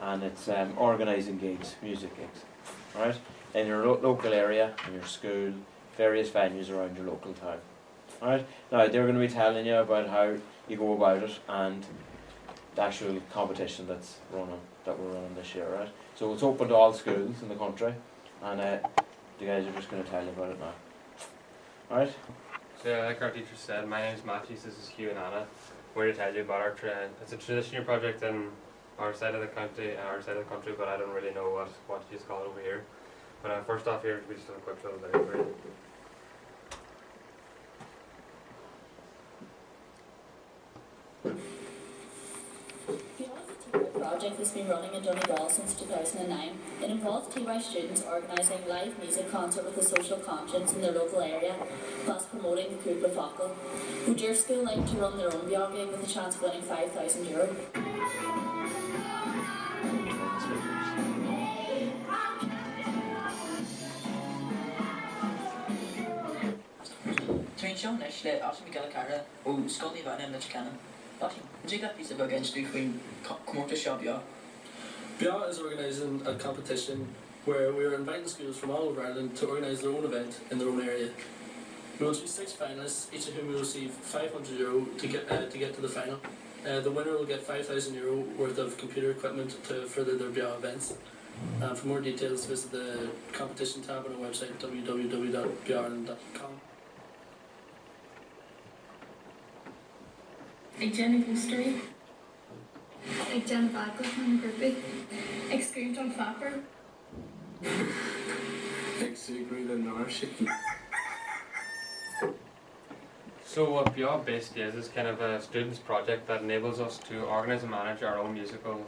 and it's organising gigs, music gigs, right, in your local area, in your school, various venues around your local town. Right? Now they're going to be telling you about how you go about it and the actual competition that we're running this year, right? So it's open to all schools in the country, and the guys are just going to tell you about it now. Alright? So yeah, like our teacher said, my name is Matthews, this is Scoileanna. We're to tell you about our it's a tradition year project in our side of the country, but I don't really know what you call it over here. But first off here, we just have a quick little video for you. The project has been running in Donegal since 2009. It involves TY students organising live music concert with a social conscience in their local area, plus promoting the Cúpla Focal. Would your school like to run their own Beo gig with a chance of winning €5,000? St.Johns le as mi gael cara o Scoileanna yn Canan. Would you get a piece of against you when come out to shop Beo? Beo is organising a competition where we are inviting schools from all over Ireland to organise their own event in their own area. We will choose 6 finalists, each of whom will receive €500 to get to the final. The winner will get €5,000 worth of computer equipment to further their Beo events. For more details, visit the competition tab on our website www.beoireland.com. Ik Jenny History. Ik Jen Bagel van Groupie. Ik Scream John Flapper. Ik Sigrid and Norship. So what Beo basically is kind of a students project that enables us to organise and manage our own musical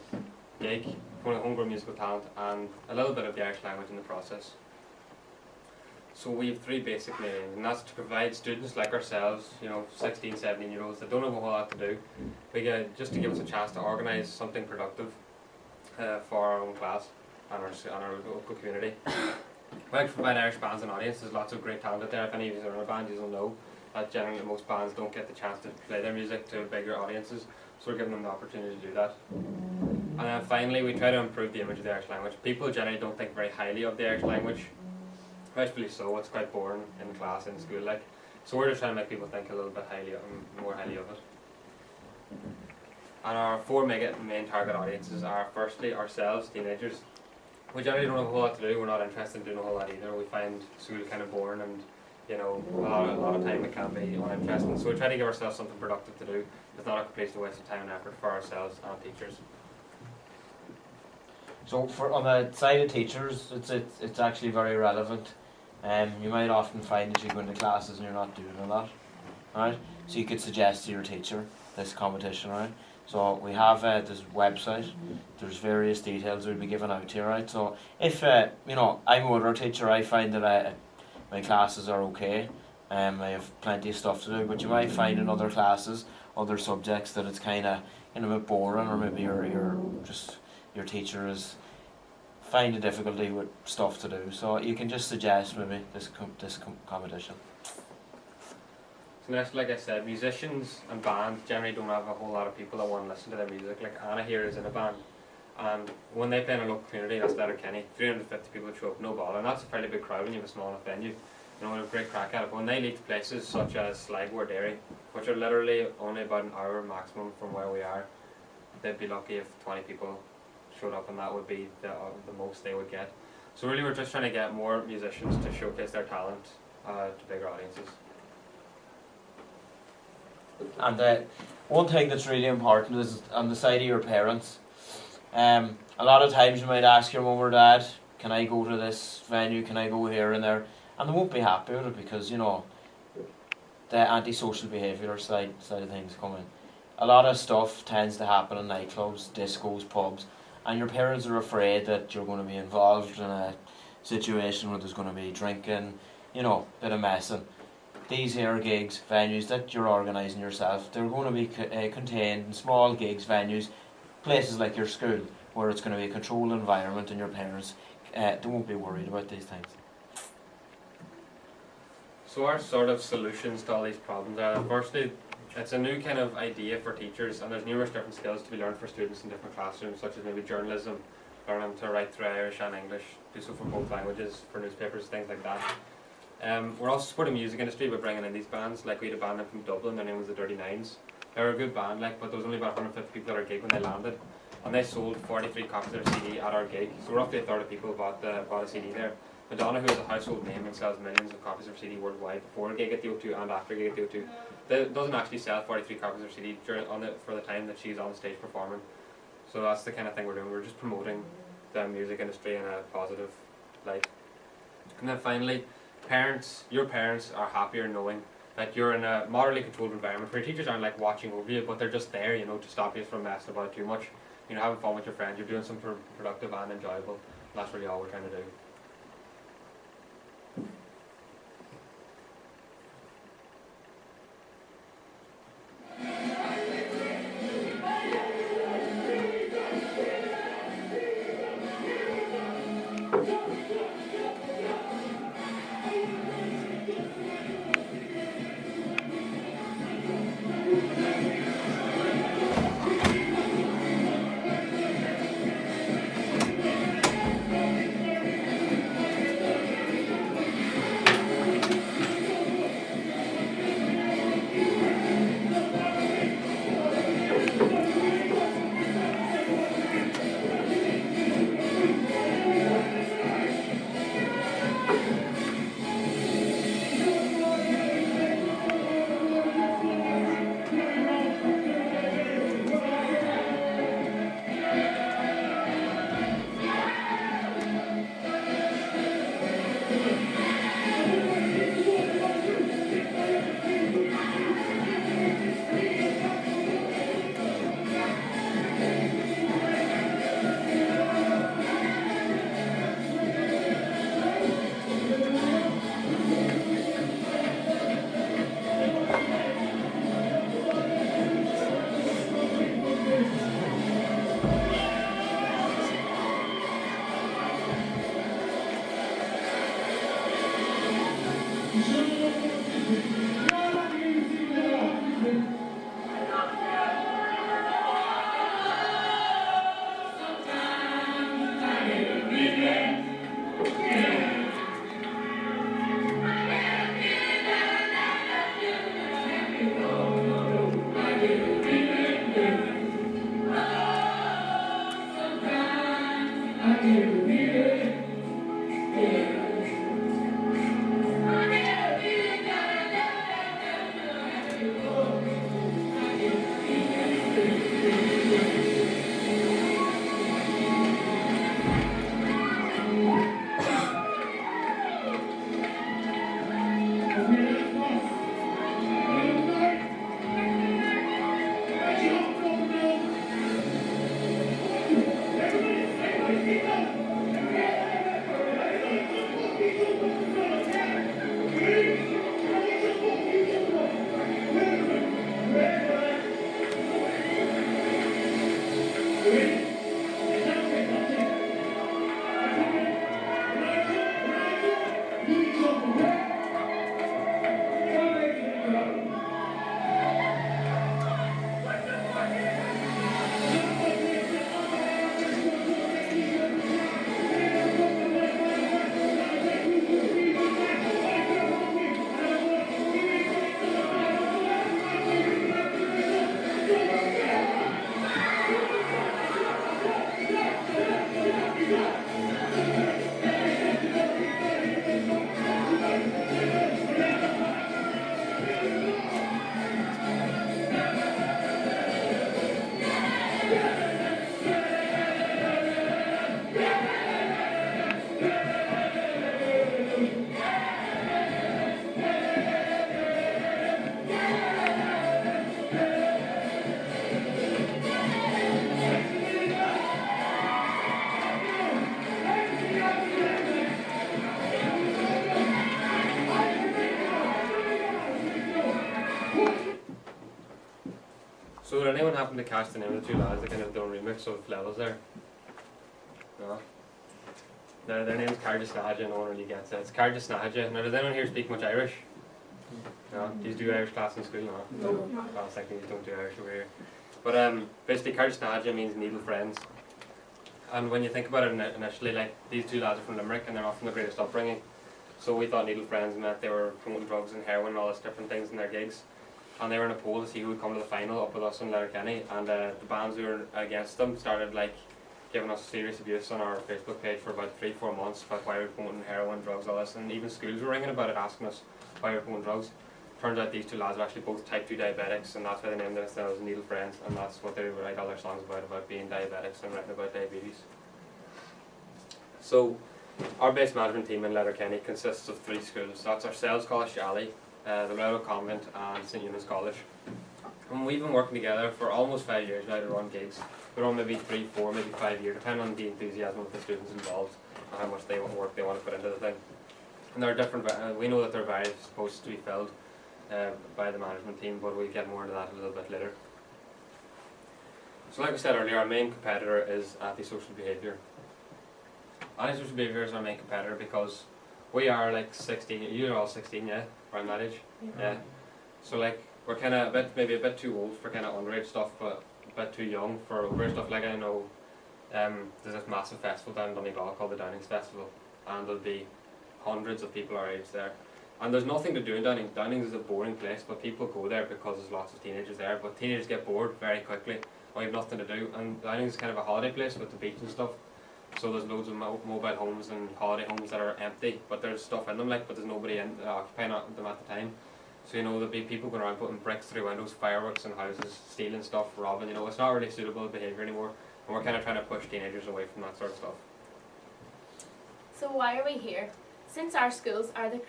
gig, homegrown musical talent, and a little bit of the Irish language in the process. So we have 3 basic aims, and that's to provide students like ourselves, 16, 17-year-olds that don't have a whole lot to do, just to give us a chance to organise something productive for our own class and our local community. We like to provide Irish bands an audience. There's lots of great talent out there. If any of you are in a band, you will know that generally most bands don't get the chance to play their music to bigger audiences, so we're giving them the opportunity to do that. And then finally, we try to improve the image of the Irish language. People generally don't think very highly of the Irish language. Rightfully so, it's quite boring in class, in school, so we're just trying to make people think a little bit more highly of it. And our 4 main target audiences are firstly ourselves, teenagers. We generally don't have a whole lot to do, we're not interested in doing a whole lot either. We find school kind of boring and a lot of time it can be uninteresting. So we try to give ourselves something productive to do. It's not a complete waste of time and effort for ourselves and teachers. So on the side of teachers, it's actually very relevant. You might often find that you go into classes and you're not doing a lot, right? So you could suggest to your teacher this competition, right? So we have this website. There's various details we'll be given out to you, right? So if I'm a older teacher, I find that my classes are okay. I have plenty of stuff to do, but you might find in other classes, other subjects, that it's kind of a bit boring, or maybe your teacher is find a difficulty with stuff to do. So you can just suggest maybe this competition. So next, like I said, musicians and bands generally don't have a whole lot of people that want to listen to their music. Like Anna here is in a band, and when they play in a local community, that's Letterkenny, 350 people show up, no bother, and that's a fairly big crowd when you have a small enough venue. They have a great crack at it. But when they leave to places such as Sligo or Derry, which are literally only about an hour maximum from where we are, they'd be lucky if 20 people showed up, and that would be the most they would get. So really we're just trying to get more musicians to showcase their talent to bigger audiences. And one thing that's really important is on the side of your parents. A lot of times you might ask your mum or dad, can I go to this venue, can I go here and there, and they won't be happy with it because the antisocial behaviour side of things come in. A lot of stuff tends to happen in nightclubs, discos, pubs, and your parents are afraid that you're going to be involved in a situation where there's going to be drinking, bit of messing. These here gigs, venues that you're organising yourself, they're going to be contained in small gigs, venues, places like your school, where it's going to be a controlled environment, and your parents they won't be worried about these things. So our sort of solutions to all these problems are, firstly, It's a new kind of idea for teachers, and there's numerous different skills to be learned for students in different classrooms, such as maybe journalism, learning to write through Irish and English, do so for both languages, for newspapers, things like that. We're also supporting the music industry by bringing in these bands. Like we had a band in from Dublin, their name was the Dirty Nines. They were a good band, like, but there was only about 150 people at our gig when they landed, and they sold 43 copies of their CD at our gig. So roughly a third of people bought a CD there. Madonna, who is a household name and sells millions of copies of CD worldwide before a gig at the O2 and after a gig at the O2, doesn't actually sell 43 copies of CD for the time that she's on stage performing. So that's the kind of thing we're doing. We're just promoting the music industry in a positive light. And then finally, parents, your parents are happier knowing that you're in a moderately controlled environment where your teachers aren't like watching over you, but they're just there, you know, to stop you from messing about too much. You know, having fun with your friends, you're doing something productive and enjoyable. And that's really all we're trying to do. So did anyone happen to catch the name of the two lads that kind of done a remix of Levels there? No? Their name is Carja Snaja, no one really gets it. It's Carja Snaja. Now does anyone here speak much Irish? No? Do you do Irish class in school? No? I was thinking you don't do Irish over here. But basically Taispeántas means needle friends. And when you think about it initially, like these two lads are from Limerick and they're not from the greatest upbringing. So we thought needle friends meant they were promoting drugs and heroin and all this different things in their gigs. And they were in a poll to see who would come to the final up with us in Letterkenny, and the bands who were against them started like giving us serious abuse on our Facebook page for about 3-4 months about why we were promoting heroin, drugs, all this, and even schools were ringing about it, asking us why we were promoting drugs. Turns out these two lads are actually both type 2 diabetics, and that's why they named themselves Needle Friends, and that's what they write all their songs about being diabetics and writing about diabetes. So our base management team in Letterkenny consists of 3 schools. That's ourselves, College Alley, the Loyola Convent and St.Johns College. And we've been working together for almost 5 years now to run gigs. We're on maybe 3, 4, maybe 5 years, depending on the enthusiasm of the students involved and how much work they want to put into the thing. And there are different, we know that there are various posts to be filled by the management team, but we'll get more into that a little bit later. So like I said earlier, our main competitor is antisocial behaviour. Antisocial behaviour is our main competitor because we are like 16, you're all 16, yeah? Around that age? Yeah. So like, we're kind of maybe a bit too old for kind of underage stuff, but a bit too young for overage stuff. Like I know there's this massive festival down in Donegal called the Downings Festival, and there'll be hundreds of people our age there. And there's nothing to do in Downings. Downings is a boring place, but people go there because there's lots of teenagers there. But teenagers get bored very quickly, or you have nothing to do. And Downings is kind of a holiday place with the beach and stuff. So there's loads of mobile homes and holiday homes that are empty, but there's stuff in them, like, but there's nobody occupying them at the time. So you know there'll be people going around putting bricks through windows, fireworks in houses, stealing stuff, robbing. You know, it's not really suitable behaviour anymore, and we're kind of trying to push teenagers away from that sort of stuff. So why are we here? Since our school is the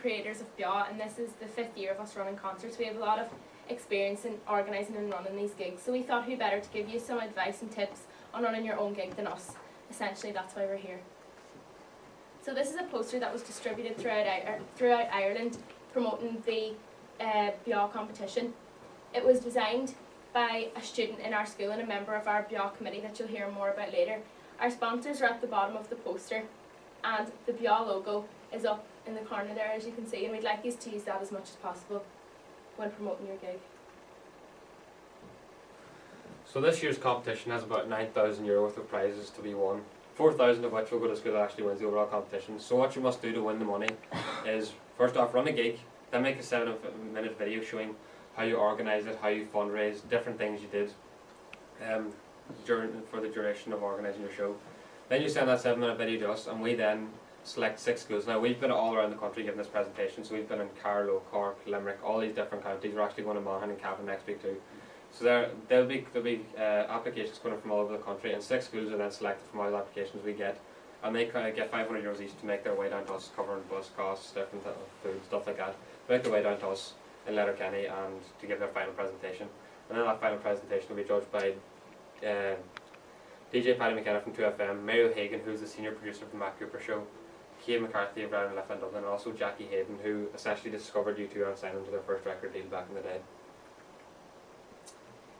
creators of Beo, and this is the 5th year of us running concerts, we have a lot of experience in organising and running these gigs. So we thought who better to give you some advice and tips on running your own gig than us. Essentially, that's why we're here. So this is a poster that was distributed throughout Ireland promoting the Beo competition. It was designed by a student in our school and a member of our Beo committee that you'll hear more about later. Our sponsors are at the bottom of the poster, and the Beo logo is up in the corner there, as you can see, and we'd like you to use that as much as possible when promoting your gig. So this year's competition has about €9,000 worth of prizes to be won, 4,000 of which will go to school that actually wins the overall competition. So what you must do to win the money is, first off, run a gig, then make a 7-minute video showing how you organise it, how you fundraise, different things you did for the duration of organising your show. Then you send that 7-minute video to us, and we then select 6 schools. Now we've been all around the country giving this presentation, so we've been in Carlow, Cork, Limerick, all these different counties. We're actually going to Monaghan and Cavan next week too. So there'll be applications going from all over the country, and 6 schools are then selected from all the applications we get, and they get €500 each to make their way down to us, covering bus costs, different food, stuff like that. They make their way down to us in Letterkenny and to give their final presentation. And then that final presentation will be judged by DJ Paddy McKenna from 2FM, Mary O'Hagan, who's the senior producer from Matt Cooper Show, Kate McCarthy of Brown and Left in Dublin, and also Jackie Hayden, who essentially discovered U2 and signed them to their first record deal back in the day.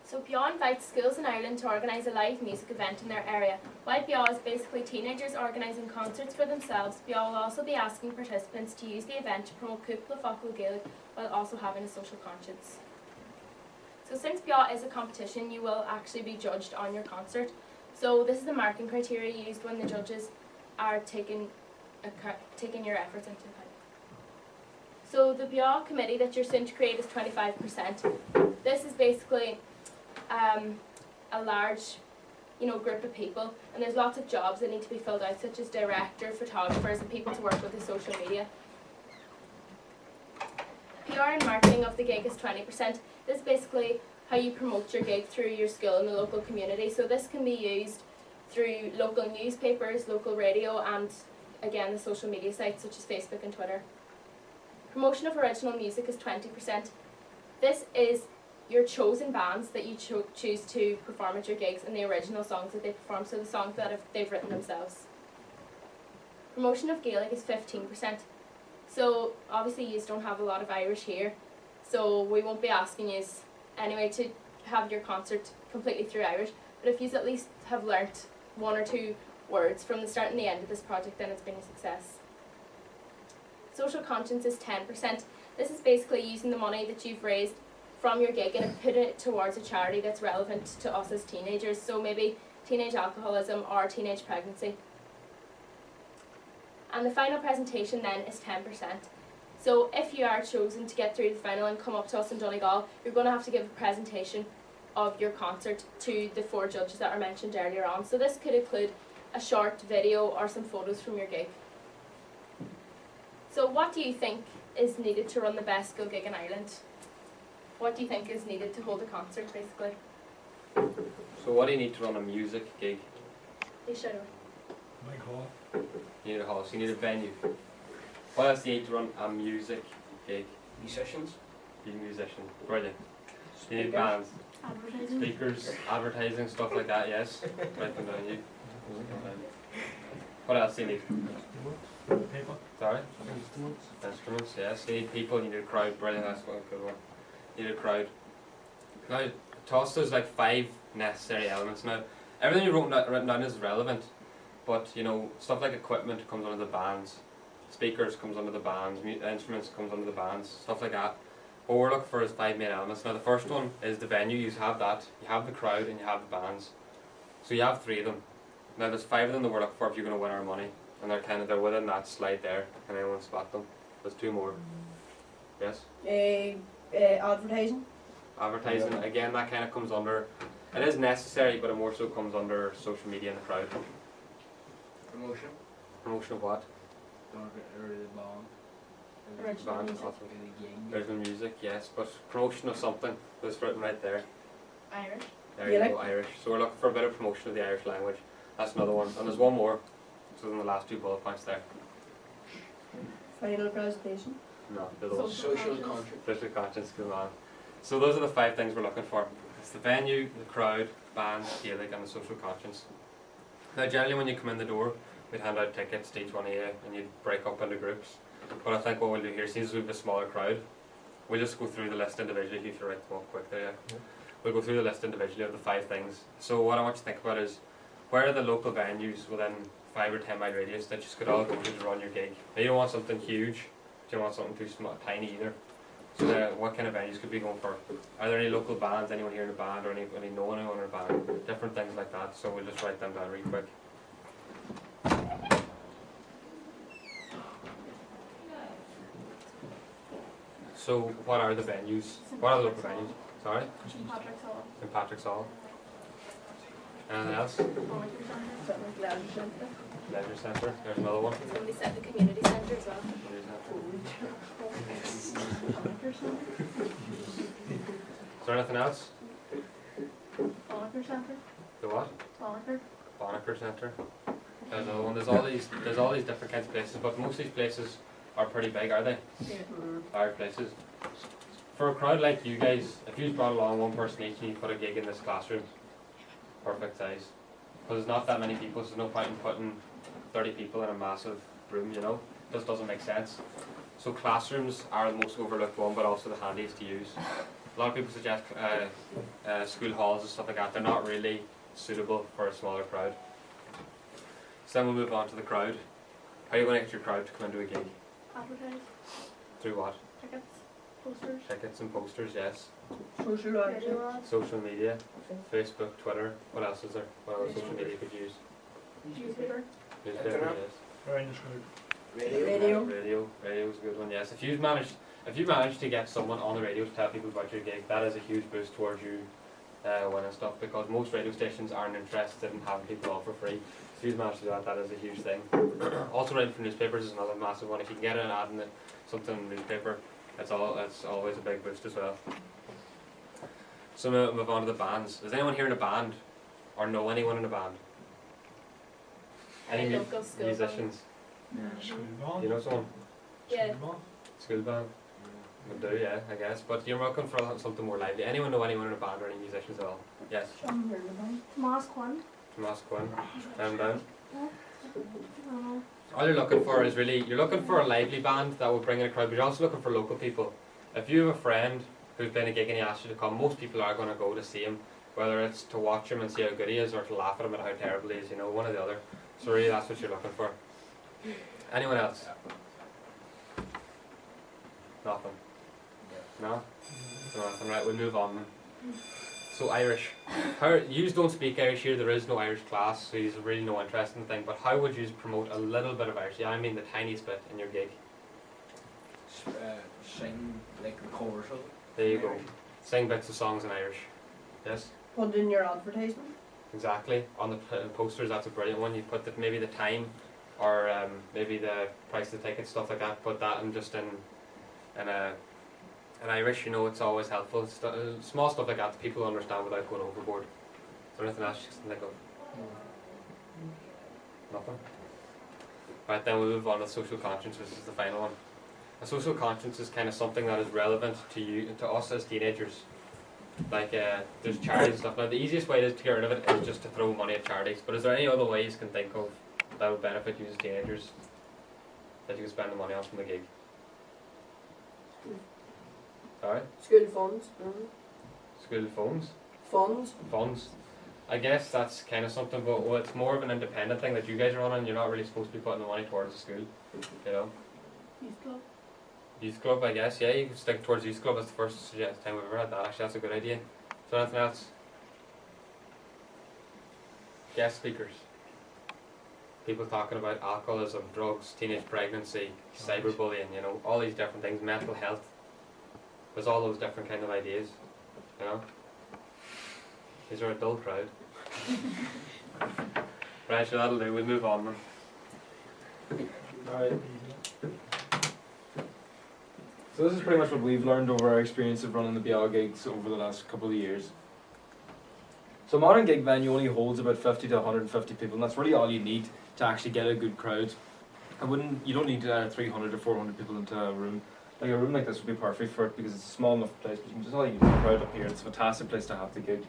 So Beo invites schools in Ireland to organise a live music event in their area. While Beo is basically teenagers organising concerts for themselves, Beo will also be asking participants to use the event to promote Cúpla Focal Gaelic while also having a social conscience. So since Beo is a competition, you will actually be judged on your concert. So this is the marking criteria used when the judges are taking your efforts into account. So the Beo committee that you're soon to create is 25%. This is basically a large group of people, and there's lots of jobs that need to be filled out, such as director, photographers, and people to work with the social media. PR and marketing of the gig is 20%. This is basically how you promote your gig through your school and the local community. So this can be used through local newspapers, local radio, and again the social media sites such as Facebook and Twitter. Promotion of original music is 20%. This is your chosen bands that you choose to perform at your gigs and the original songs that they perform, so the songs that they've written themselves. Promotion of Gaelic is 15%. So obviously you don't have a lot of Irish here, so we won't be asking you anyway to have your concert completely through Irish, but if you at least have learnt 1 or 2 words from the start and the end of this project, then it's been a success. Social conscience is 10%. This is basically using the money that you've raised from your gig and putting it towards a charity that's relevant to us as teenagers, so maybe teenage alcoholism or teenage pregnancy. And the final presentation then is 10%. So if you are chosen to get through the final and come up to us in Donegal, you're going to have to give a presentation of your concert to the 4 judges that were mentioned earlier on. So this could include a short video or some photos from your gig. So what do you think is needed to run the best school gig in Ireland? What do you think is needed to hold a concert, basically? So what do you need to run a music gig? You should. Mike Hall. You need a hall, so you need a venue. What else do you need to run a music gig? Musicians. You need a musician. Brilliant. You need bands. Advertising. Speakers, advertising, stuff like that, yes. Write them down, you. What else do you need? Paper. Sorry? Instruments. Instruments, yes. You need people, you need a crowd. Brilliant, that's one good one. You need a crowd. Now, toss there's like 5 necessary elements. Now, everything you've written down is relevant, but you know, stuff like equipment comes under the bands, speakers comes under the bands, instruments comes under the bands, stuff like that. What we're looking for is 5 main elements. Now, the first one is the venue. You have that. You have the crowd and you have the bands. So you have 3 of them. Now, there's 5 of them that we're looking for if you're going to win our money, and they're within that slide there. Can anyone spot them? There's 2 more. Yes. Advertising. Advertising, again, that kind of comes under, it is necessary, but it more so comes under social media and the crowd. Promotion. Promotion of what? Original Band, music. original music, yes, but promotion of something that's written right there. Irish. There you go, Irish. So we're looking for a bit of promotion of the Irish language. That's another one. And there's one more, so in the last 2 bullet points there. Final presentation. No, the those. Social contract. Social conscience, good man. So those are the 5 things we're looking for. It's the venue, the crowd, band, Gaelic, and the social conscience. Now generally when you come in the door, we'd hand out tickets to each one of you and you'd break up into groups. But I think what we'll do here, since we have a smaller crowd, we'll just go through the list individually. If you write them up quick there, yeah. We'll go through the list individually of the 5 things. So what I want you to think about is, where are the local venues within 5 or 10 mile radius that you could all go to run your gig? Now you don't want something huge, you don't want something too small, tiny either. So what kind of venues could we be going for? Are there any local bands, anyone here in a band, or any know anyone in a band? Different things like that, so we'll just write them down really quick. So what are the venues? What are the local venues? Sorry? St. Patrick's Hall. St. Patrick's Hall. Anything else? Leisure Centre. Leisure Centre, there's another one. Somebody said the community centre as well. Community Centre. Is there anything else? Banneker Centre. The what? Banneker. Banneker Centre. There's another one. There's all these different kinds of places, but most of these places are pretty big, are they? Yeah. Large places. For a crowd like you guys, if you brought along one person each and you put a gig in this classroom, perfect size. Because there's not that many people, so there's no point in putting 30 people in a massive room, you know? It just doesn't make sense. So classrooms are the most overlooked one, but also the handiest to use. A lot of people suggest school halls and stuff like that. They're not really suitable for a smaller crowd. So then we'll move on to the crowd. How are you going to get your crowd to come into a gig? Advertise. Through what? Tickets. Posters. Tickets and posters, yes. Social Radio action. ads. Social media, Facebook, Twitter. What else is there? What other social media could you use? Newspaper. Newspaper, Internet. yes. Very interesting. Radio. Radio is a good one, yes. If you manage to get someone on the radio to tell people about your gig, that is a huge boost towards you winning stuff, because most radio stations aren't interested in having people on for free. If you manage to do that, that is a huge thing. Also writing for newspapers is another massive one. If you can get an ad in something in the newspaper, that's always a big boost as well. So we'll move on to the bands. Is anyone here in a band, or know anyone in a band? Any Local school musicians? School band. You know someone? Yeah. School band. School band? Would do, yeah, I guess. But you're looking for something more lively. Anyone know anyone in a band or any musicians at all? Yes. Tomas Quinn. Tomas Quinn. Down. All you're looking for is you're looking for a lively band that will bring in a crowd, but you're also looking for local people. If you have a friend who's playing a gig and he asks you to come, most people are going to go to see him, whether it's to watch him and see how good he is, or to laugh at him and how terrible he is, you know, one or the other. So really that's what you're looking for. Anyone else? Nothing. No? So nothing. Right, we'll move on then. So Irish. You don't speak Irish here, there is no Irish class, so you've really no interest in the thing, but how would you promote a little bit of Irish? Yeah, I mean the tiniest bit in your gig. Sing like the chorus of it. There you go. Sing bits of songs in Irish. Yes? Put in your advertisement. Exactly. On the posters, that's a brilliant one. You put maybe the time, or maybe the price of the ticket, stuff like that. Put that in just in Irish. You know, it's always helpful. Small stuff like that that people understand without going overboard. Is there anything else you can think of? Nothing. Right, then we move on to social conscience, which is the final one. A social conscience is kind of something that is relevant to us as teenagers. Like there's charities and stuff. Now the easiest way to get rid of it is just to throw money at charities. But is there any other ways you can think of that would benefit you as teenagers that you can spend the money on from the gig? Sorry? School funds. School phones? Funds. Funds. I guess that's kind of something, but it's more of an independent thing that you guys are running. You're not really supposed to be putting the money towards the school, you know. Youth club. Youth club, I guess. Yeah, you can stick towards youth club. That's the first time we've ever had that. Actually, that's a good idea. So anything else? Guest speakers. People talking about alcoholism, drugs, teenage pregnancy, cyberbullying. You know, all these different things. Mental health. There's all those different kind of ideas. You know. These are a dull crowd. Right, so that'll do. We'll move on then. Alright. So this is pretty much what we've learned over our experience of running the BR gigs over the last couple of years. So a modern gig venue only holds about 50 to 150 people, and that's really all you need to actually get a good crowd. You don't need 300 or 400 people into a room. Like a room like this would be perfect for it because it's a small enough place, but you can just all use the crowd up here. It's a fantastic place to have the gig.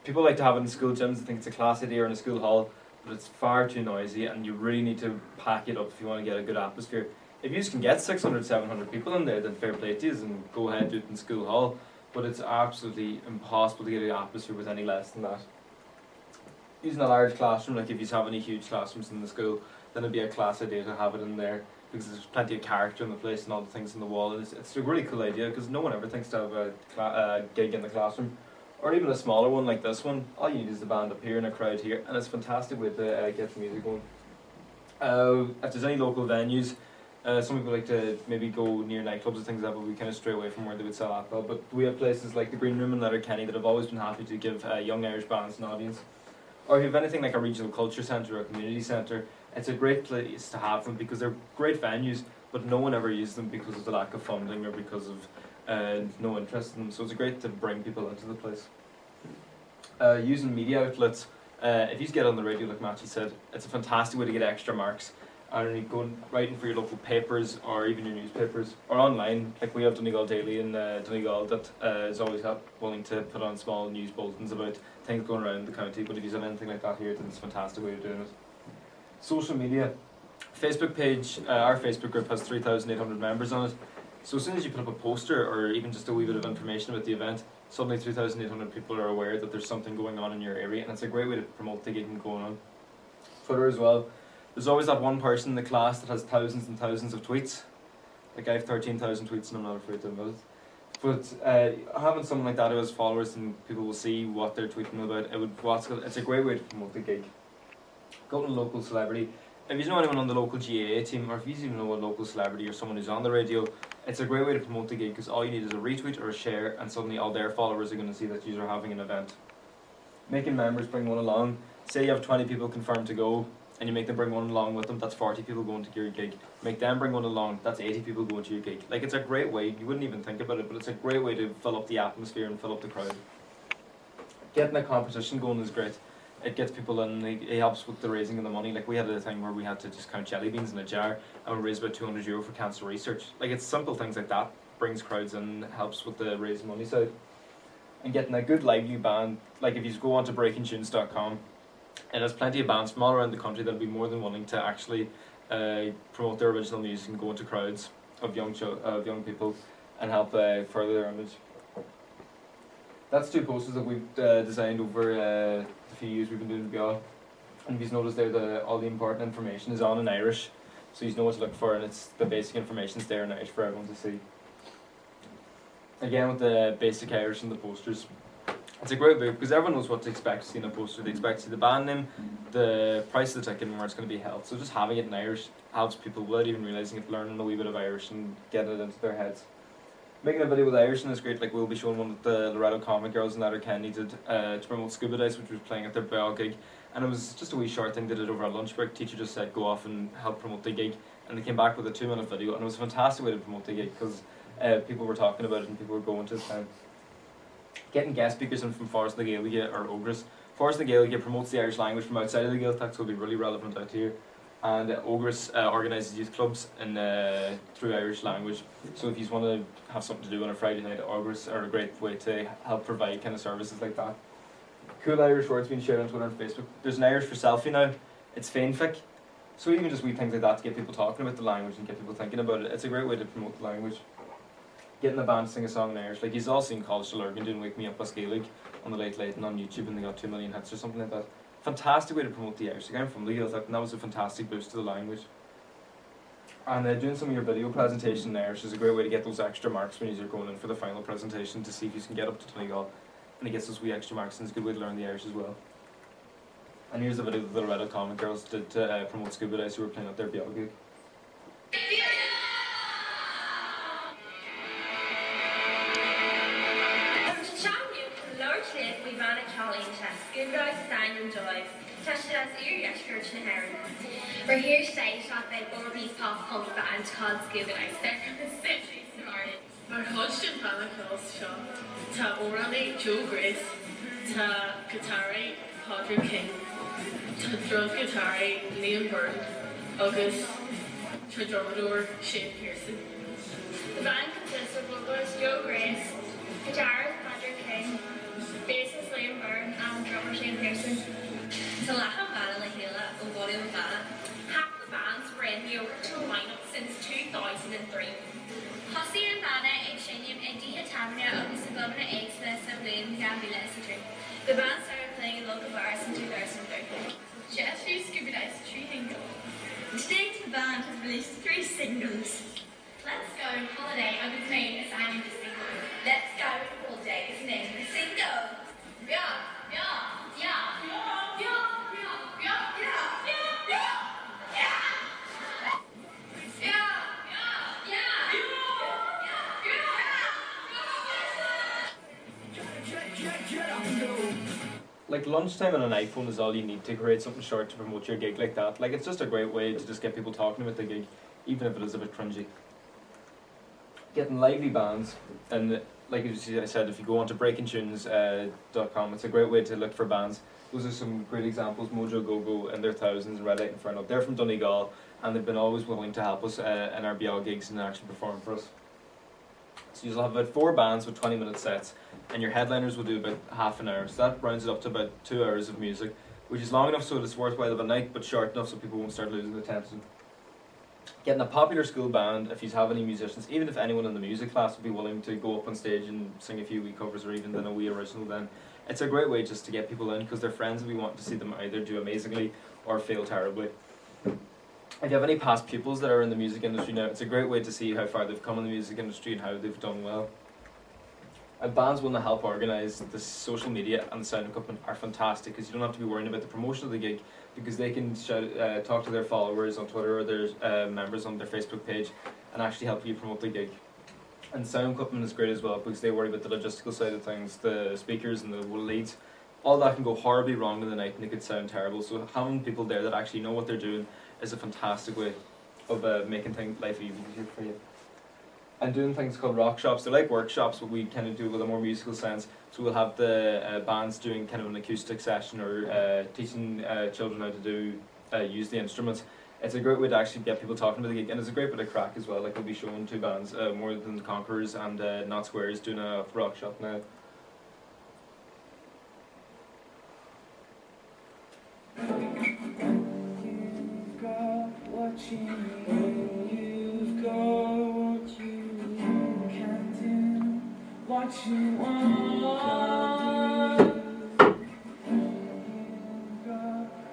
People like to have it in school gyms. I think it's a class idea in a school hall, but it's far too noisy, and you really need to pack it up if you want to get a good atmosphere. If you just can get 600, 700 people in there, then fair play to you and go ahead and do it in school hall. But it's absolutely impossible to get an atmosphere with any less than that. Using a large classroom, like if you have any huge classrooms in the school, then it'd be a class idea to have it in there because there's plenty of character in the place and all the things on the wall. And it's a really cool idea because no one ever thinks to have a gig in the classroom. Or even a smaller one like this one. All you need is the band up here and a crowd here, and it's a fantastic way to get the music going. If there's any local venues, some people like to maybe go near nightclubs and things like that, but we kind of stray away from where they would sell alcohol. But we have places like the Green Room in Letterkenny that have always been happy to give young Irish bands an audience. Or if you have anything like a regional culture centre or a community centre, it's a great place to have them because they're great venues, but no one ever uses them because of the lack of funding or because of no interest in them. So it's great to bring people into the place. Using media outlets, if you get on the radio like Matthew said, it's a fantastic way to get extra marks. And you go writing for your local papers or even your newspapers or online, like we have Donegal Daily in Donegal that is always willing to put on small news bulletins about things going around the county. But if you have anything like that here, then it's a fantastic way of doing it. Social media, Facebook page, our Facebook group has 3,800 members on it. So as soon as you put up a poster or even just a wee bit of information about the event, suddenly 3,800 people are aware that there's something going on in your area, and it's a great way to promote the gig and going on. Twitter as well. There's always that one person in the class that has thousands and thousands of tweets. Like I have 13,000 tweets and I'm not afraid to admit it. But having someone like that who has followers and people will see what they're tweeting about, it's a great way to promote the gig. Go to a local celebrity. If you know anyone on the local GAA team, or if you even know a local celebrity or someone who's on the radio, it's a great way to promote the gig because all you need is a retweet or a share, and suddenly all their followers are going to see that you are having an event. Making members bring one along. Say you have 20 people confirmed to go, and you make them bring one along with them, that's 40 people going to your gig. Make them bring one along, that's 80 people going to your gig. Like, it's a great way, you wouldn't even think about it, but it's a great way to fill up the atmosphere and fill up the crowd. Getting a competition going is great. It gets people in, it helps with the raising of the money. Like we had a thing where we had to just count jelly beans in a jar and we raised about €200 for cancer research. Like it's simple things like that, brings crowds in, helps with the raising money side. And getting a good lively band, like if you go on to breakingtunes.com, it has plenty of bands from all around the country that will be more than willing to actually promote their original music and go into crowds of young people and help further their image. That's two posters that we've designed over the few years we've been doing the BR. And if you've noticed there, all the important information is on in Irish. so you know what to look for, and it's the basic information's there in Irish for everyone to see. Again, with the basic Irish and the posters, it's a great book because everyone knows what to expect to see in a poster. They expect to see the band name, the price of the ticket, and where it's going to be held. So just having it in Irish helps people without even realising it, learning a wee bit of Irish and getting it into their heads. Making a video with Irish is great. Like, we'll be showing one of the Loretto comic girls and Letterkenny did to promote Scuba Dice, which was playing at their Beo gig, and it was just a wee short thing they did over a lunch break. Teacher just said go off and help promote the gig, and they came back with a 2-minute video, and it was a fantastic way to promote the gig because people were talking about it and people were going to it. Getting guest speakers in from Forest na Gaeilge or Ogres. Forest na Gaeilge promotes the Irish language from outside of the Gaeltacht, so it'll be really relevant out here. And Ogres organises youth clubs in, through Irish language. So if you want to have something to do on a Friday night, Ogres are a great way to help provide kind of services like that. Cool Irish words being shared on Twitter and Facebook. There's an Irish for selfie now. It's fanfic. So even just wee things like that to get people talking about the language and get people thinking about it. It's a great way to promote the language. Getting a band to sing a song in Irish. Like, you've all seen College to Lurgan doing Wake Me Up as Gaelic on the Late Late and on YouTube, and they got 2 million hits or something like that. Fantastic way to promote the Irish. Like, I'm from the Gaeltacht, and that was a fantastic boost to the language. And doing some of your video presentation in Irish is a great way to get those extra marks when you're going in for the final presentation to see if you can get up to Donegal. And it gets those wee extra marks, and it's a good way to learn the Irish as well. And here's a video that the Loretto comic girls did to promote Scuba Dice, who were playing at their Beo gig. We ran a challenge at St.Johns Eireann. We're here today to talk about Orby's pop punk band called Scoileanna. They're essentially started. Mar thuisteann Banna Kills seo, tá óránaí Joe Grace, tá guitarraí Padraig King, tá drum guitarraí Liam Byrne, agus tá drumador Shane Pearson. The band consists of vocalist Joe Grace, guitarist Padraig King, bassist Liam Byrne, and drummer Shane Pearson. To Lachan Banna le Héile ó Body of Banna, half the band's ran the original lineup since 2003. Hossie and Banna ag Shaniam Eddie Hatamna agus the Governor Exla Sablain Gambila City. The band started playing in local bars in 2003. Jesse Scuba Dice Treating. To date, the band has released 3 singles. Let's Go on Holiday agus Maine is named the single. Let's Go on Holiday is named the single. Yeah. Like, lunchtime on an iPhone is all you need to create something short to promote your gig like that. Like, it's just a great way to just get people talking about the gig, even if it is a bit cringy. Getting lively bands, and like I said, if you go onto breakingtunes.com, it's a great way to look for bands. Those are some great examples. Mojo Go-Go and their Thousands and Red Light Inferno. They're from Donegal, and they've been always willing to help us in our Beo gigs and actually perform for us. So you'll have about 4 bands with 20-minute sets, and your headliners will do about half an hour. So that rounds it up to about 2 hours of music, which is long enough so it's worthwhile of a night, but short enough so people won't start losing attention. Getting a popular school band, if you have any musicians, even if anyone in the music class would be willing to go up on stage and sing a few wee covers or even then a wee original, then it's a great way just to get people in, because their friends will be wanting to see them either do amazingly or fail terribly. If you have any past pupils that are in the music industry now, it's a great way to see how far they've come in the music industry and how they've done well. And bands want to help organise the social media and the sound equipment are fantastic, because you don't have to be worrying about the promotion of the gig, because they can talk to their followers on Twitter or their members on their Facebook page and actually help you promote the gig. And sound equipment is great as well, because they worry about the logistical side of things, the speakers and the leads. All that can go horribly wrong in the night and it could sound terrible, so having people there that actually know what they're doing is a fantastic way of making life easier for you. And doing things called rock shops. They're like workshops, but we kind of do it with a more musical sense. So we'll have the bands doing kind of an acoustic session or teaching children how to do use the instruments. It's a great way to actually get people talking about the gig, and it's a great bit of crack as well. Like, we'll be showing 2 bands, More Than the Conquerors and Not Squares, doing a rock shop now. What you want,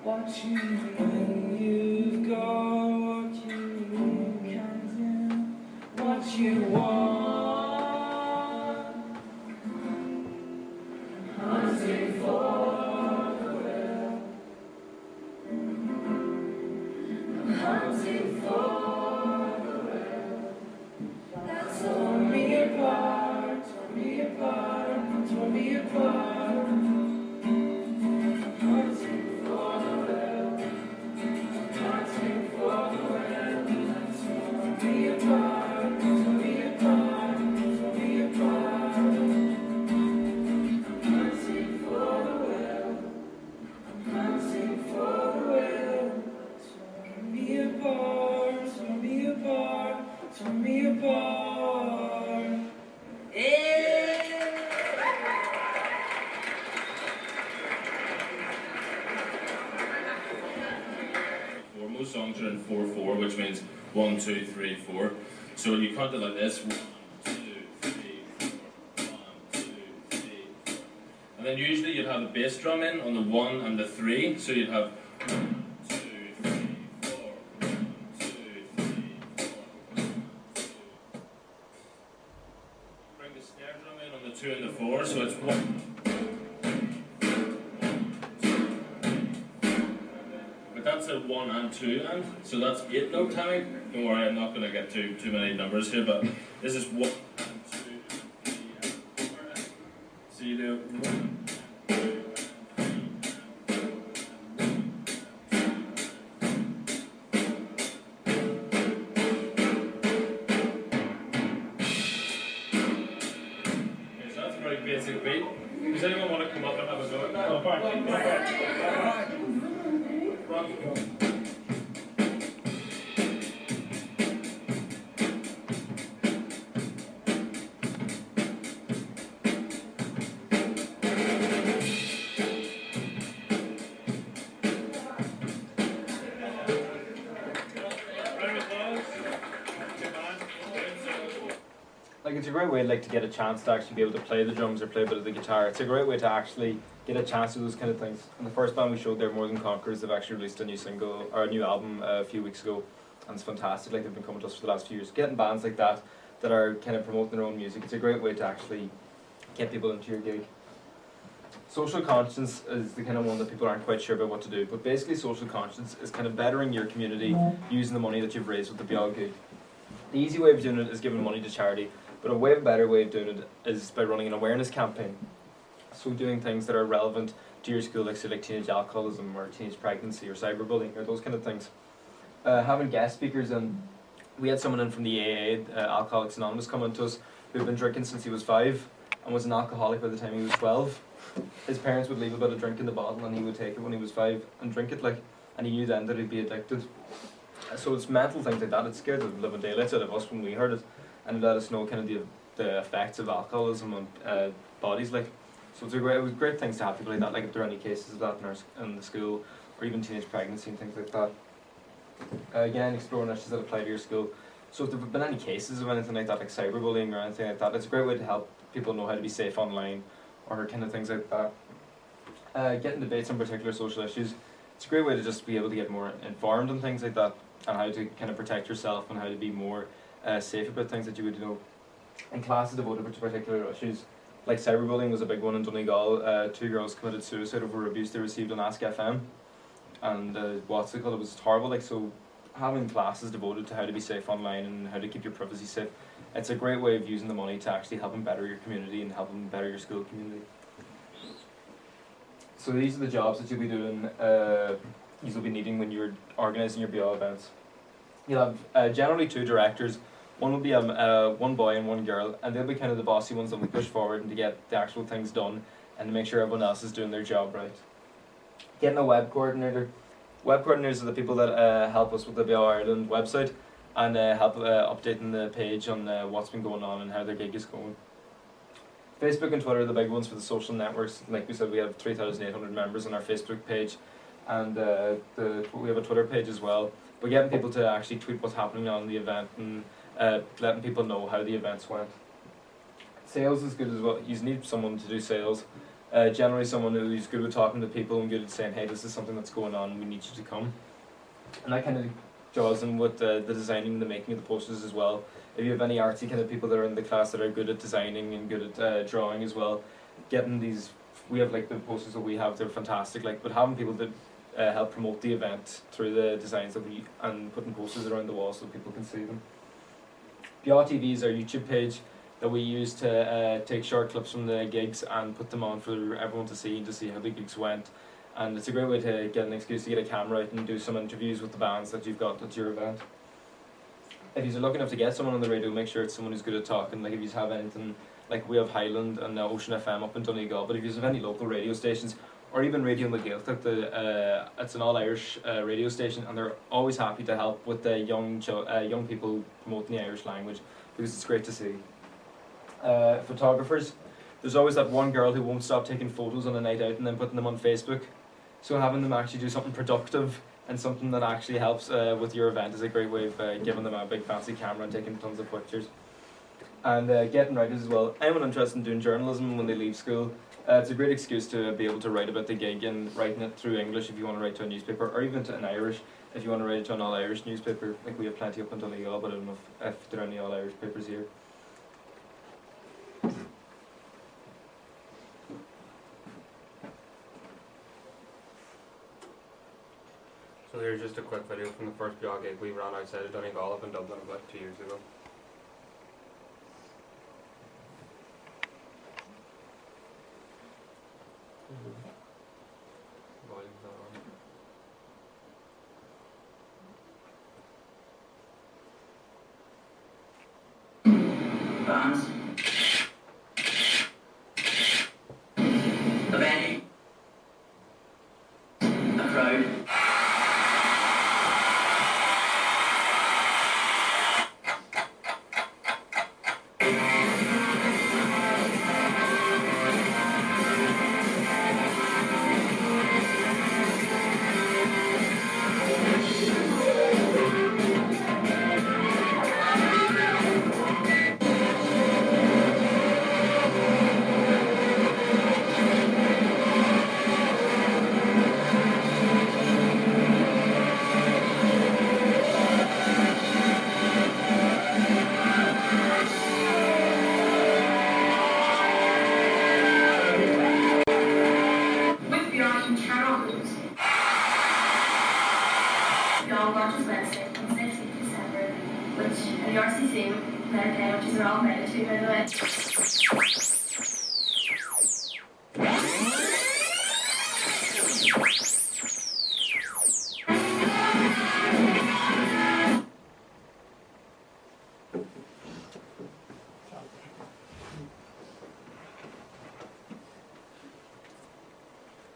what you need, you've got what you structure in 4/4, which means 1, 2, 3, 4. So you count it like this: 1, 2, 3, 4, 1, 2, 3, 4. And then usually you'd have the bass drum in on the 1 and the 3, so you'd have 1, 2, 3, 4, 1, 2, 3, 4. Bring the snare drum in on the 2 and the 4, so it's 1. But that's a 1 and 2 and, so that's 8 note timing. Don't worry, I'm not going to get too many numbers here, but this is 1 and 2 and 3 and 4. So you do 1. Basic beat. Does anyone want to come up and have a go at that? Like, it's a great way to get a chance to actually be able to play the drums or play a bit of the guitar. It's a great way to actually get a chance to do those kind of things. And the first band we showed there, More Than Conquerors, they've actually released a new single or a new album a few weeks ago, and it's fantastic. Like, they've been coming to us for the last few years. Getting bands like that are kind of promoting their own music, it's a great way to actually get people into your gig. Social conscience is the kind of one that people aren't quite sure about what to do, but basically social conscience is kind of bettering your community using the money that you've raised with the Beo gig. The easy way of doing it is giving money to charity, but a better way of doing it is by running an awareness campaign. So doing things that are relevant to your school, like say like teenage alcoholism or teenage pregnancy or cyberbullying or those kind of things. Having guest speakers, and we had someone in from the AA, Alcoholics Anonymous, come to us who had been drinking since he was 5 and was an alcoholic by the time he was 12. His parents would leave a bit of drink in the bottle and he would take it when he was 5 and drink it, and he knew then that he'd be addicted. So it's mental things like that. It scared the living daylights out of us when we heard it, and it let us know kind of the effects of alcoholism on bodies. So it was great things to have people like that. Like if there are any cases of that in the school, or even teenage pregnancy and things like that. Again, exploring issues that apply to your school. So if there have been any cases of anything like that, like cyberbullying or anything like that, it's a great way to help people know how to be safe online, or kind of things like that. Getting debates on particular social issues. It's a great way to just be able to get more informed on things like that, and how to kind of protect yourself and how to be more safe about things that you would know. And classes devoted to particular issues, like cyberbullying was a big one in Donegal. 2 girls committed suicide over abuse they received on Ask FM, and it was horrible. So having classes devoted to how to be safe online and how to keep your privacy safe, it's a great way of using the money to actually help and better your community and help and better your school community. So these are the jobs that you'll be doing, you'll be needing when you're organising your Beo events. You'll have generally 2 directors. One will be one boy and one girl, and they'll be kind of the bossy ones that we push forward and to get the actual things done and to make sure everyone else is doing their job right. Getting a web coordinator. Web coordinators are the people that help us with the Beo Ireland website and help updating the page on what's been going on and how their gig is going. Facebook and Twitter are the big ones for the social networks. Like we said, we have 3,800 members on our Facebook page, and we have a Twitter page as well. But getting people to actually tweet what's happening on the event and letting people know how the events went. Sales is good as well. You need someone to do sales. Generally someone who's good with talking to people and good at saying, hey, this is something that's going on, we need you to come. And that kind of draws in with the designing and the making of the posters as well. If you have any artsy kind of people that are in the class that are good at designing and good at drawing as well, getting these, we have the posters that we have, they're fantastic, but having people that help promote the event through the designs that and putting posters around the wall so people can see them. Beo TV is our YouTube page that we use to take short clips from the gigs and put them on for everyone to see how the gigs went. And it's a great way to get an excuse to get a camera out and do some interviews with the bands that you've got at your event. If you're lucky enough to get someone on the radio, make sure it's someone who's good at talking. Like if you have anything, like we have Highland and Ocean FM up in Donegal, but if you have any local radio stations, or even Radio McGill, it's an all-Irish radio station, and they're always happy to help with the young people promoting the Irish language, because it's great to see. Photographers, there's always that one girl who won't stop taking photos on a night out and then putting them on Facebook. So having them actually do something productive and something that actually helps with your event is a great way of giving them a big fancy camera and taking tons of pictures. And getting writers as well. Anyone interested in doing journalism when they leave school, it's a great excuse to be able to write about the gig and writing it through English if you want to write to a newspaper, or even to an Irish if you want to write it to an all-Irish newspaper. Like we have plenty up in Donegal, but I don't know if there are any all-Irish papers here. So here's just a quick video from the first BR gig we ran outside of Donegal up in Dublin about 2 years ago. Volume's not on. Bands. The venue. The crowd.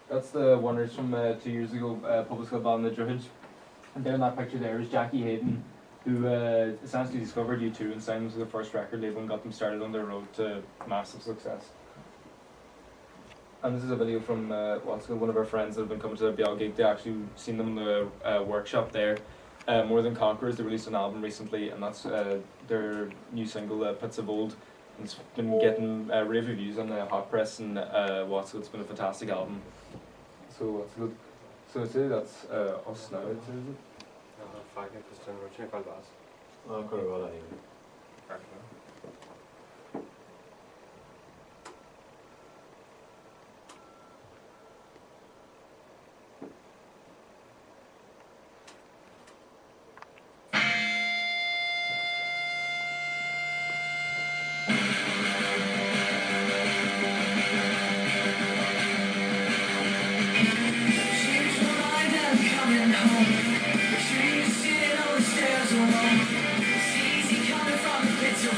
That's the winners from 2 years ago, Public School Band the Druids. And there in that picture there is Jackie Hayden, who essentially discovered U2 and signed them to the first record label and got them started on their road to massive success. And this is a video from one of our friends that have been coming to the BL gig. They actually seen them in the workshop there. More Than Conquerors, they released an album recently, and that's their new single, Pits of Old. And it's been getting rave reviews on the Hot Press and so it's been a fantastic album. So what's good? So I'd say that's us now, is it? Fagin, Christian, Rochina Calvas. Oh, Corval, anyway. It's easy coming from the pits of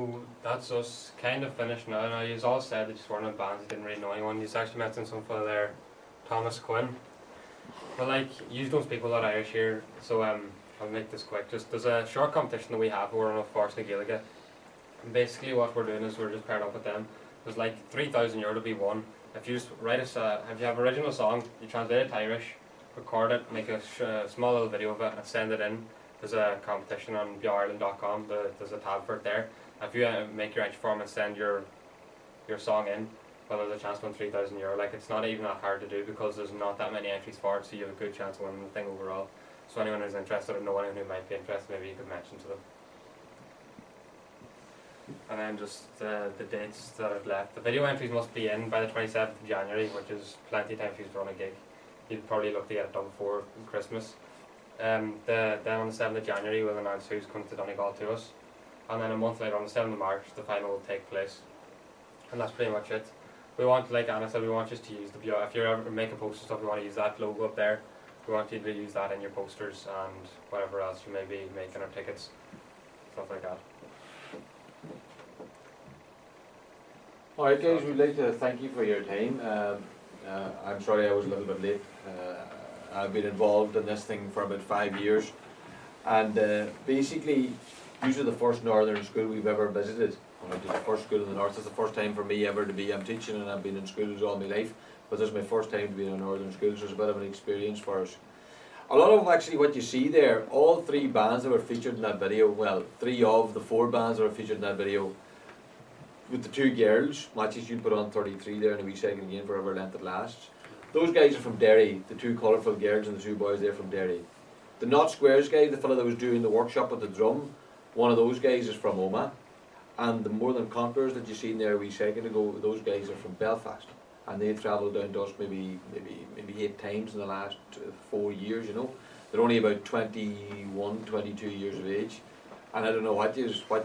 So that's us kind of finished now. Now you all said that you weren't in bands, you didn't really know anyone. You actually mentioned some fella there, Thomas Quinn. But like, you don't speak a lot of Irish here, so I'll make this quick. Just there's a short competition that we have where we're on a Force na Gaeilge. And basically what we're doing is we're just paired up with them. There's like €3,000 to be won. If you just write us if you have an original song, you translate it to Irish, record it, make a small little video of it and send it in. There's a competition on beoireland.com, there's a tab for it there. If you make your entry form and send your song in, well, there's a chance to win €3,000. Like, it's not even that hard to do because there's not that many entries for it, so you have a good chance of winning the thing overall. So anyone who's interested or know anyone who might be interested, maybe you could mention to them. And then just the dates that are left. The video entries must be in by the 27th of January, which is plenty of time for you to run a gig. You'd probably look to get it done before Christmas. Then on the 7th of January we'll announce who's coming to Donegal to us. And then a month later, on the 7th of March, the final will take place. And that's pretty much it. We want, like Anna said, we want just to use the BO. If you're ever making posters and stuff, we want to use that logo up there. We want you to use that in your posters and whatever else you may be making, or tickets, stuff like that. Alright guys, we'd like to thank you for your time. I'm sorry I was a little bit late. I've been involved in this thing for about 5 years, and basically these are the first northern school we've ever visited. It's the first school in the north. It's the first time for me ever to be, I'm teaching and I've been in schools all my life, but this is my first time to be in a northern school, so it's a bit of an experience for us. A lot of actually what you see there, all 3 bands that were featured in that video, well, 3 of the 4 bands that were featured in that video, with the 2 girls, matches you'd put on 33 there in a wee second again for however length it lasts. Those guys are from Derry, the 2 colourful girls and the 2 boys, they're from Derry. The Not Squares guy, the fellow that was doing the workshop with the drum, one of those guys is from Omagh. And the More Than Conquerors that you seen there a wee second ago, those guys are from Belfast. And they've travelled down to us maybe 8 times in the last 4 years, you know. They're only about 21, 22 years of age. And I don't know what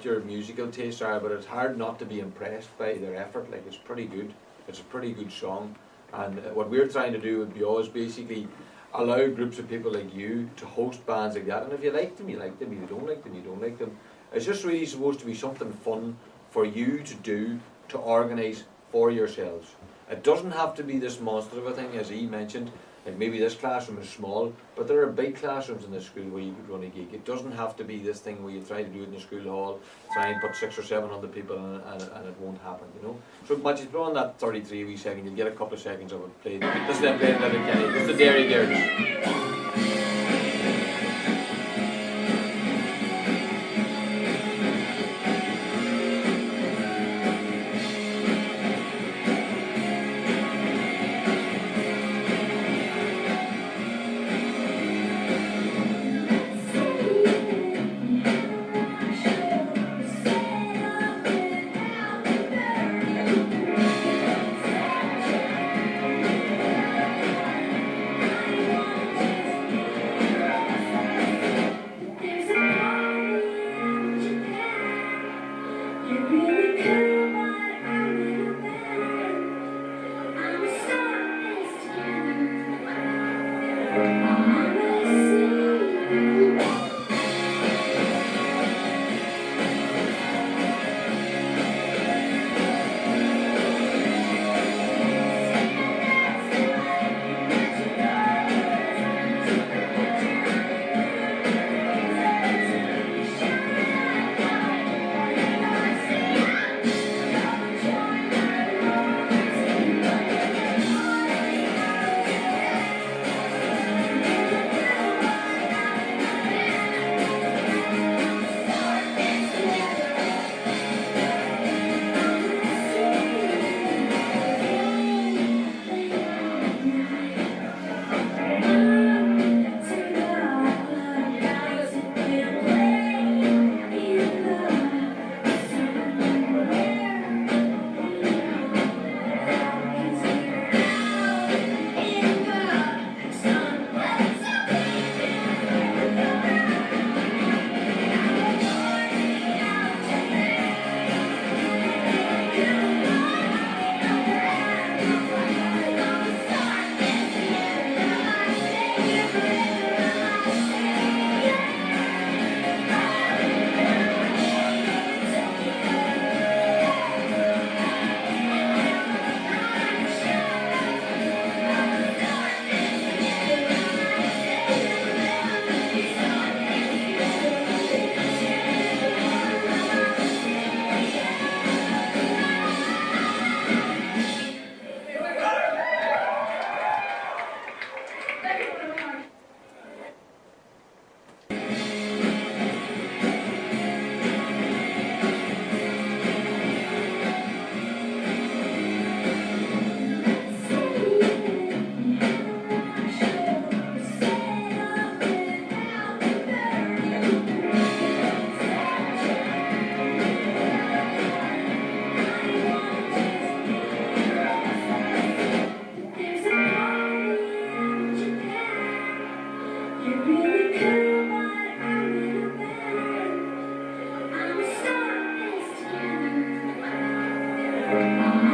your musical tastes are, but it's hard not to be impressed by their effort. Like, it's pretty good. It's a pretty good song. And what we're trying to do with BO is basically allow groups of people like you to host bands like that. And if you like them, you like them. If you don't like them, you don't like them. It's just really supposed to be something fun for you to do, to organise for yourselves. It doesn't have to be this monster of a thing, as he mentioned. Like, maybe this classroom is small, but there are big classrooms in this school where you could run a gig. It doesn't have to be this thing where you try to do it in the school hall, try and put 600 or 700 people in and it won't happen, you know. So Matthew, put on that 33 wee second, you'll get a couple of seconds of it played. This is them playing Little Kenny, this is the Dairy Girls. Bye.